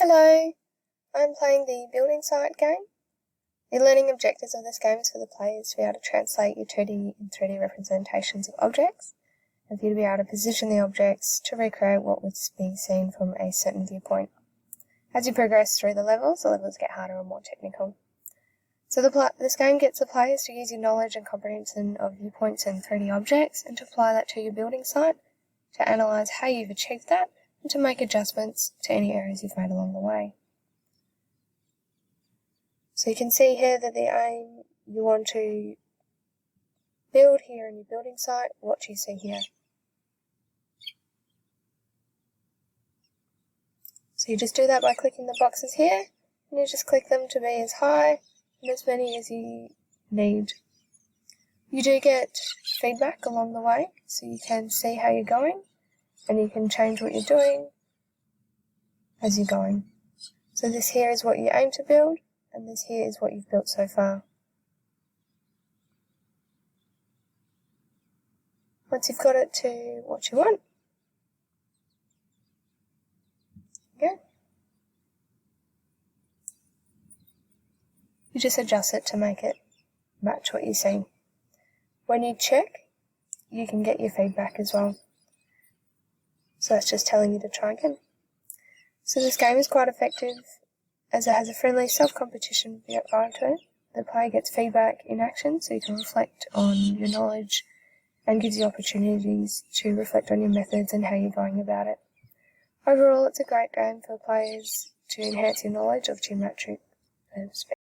Hello, I'm playing the Building Site game. The learning objectives of this game is for the players to be able to translate your 2D and 3D representations of objects, and for you to be able to position the objects to recreate what would be seen from a certain viewpoint. As you progress through the levels get harder and more technical. So this game gets the players to use your knowledge and comprehension of viewpoints and 3D objects and to apply that to your building site, to analyse how you've achieved that, and to make adjustments to any errors you've made along the way. So you can see here that the aim you want to build here in your building site, what you see here. So you just do that by clicking the boxes here, and you just click them to be as high and as many as you need. You do get feedback along the way, so you can see how you're going, and you can change what you're doing as you're going. So this here is what you aim to build, and this here is what you've built so far. Once you've got it to what you want, you just adjust it to make it match what you see. When you check, you can get your feedback as well. So that's just telling you to try again. So this game is quite effective as it has a friendly self-competition vibe to it. The player gets feedback in action, so you can reflect on your knowledge and gives you opportunities to reflect on your methods and how you're going about it. Overall, it's a great game for players to enhance your knowledge of geometric perspective.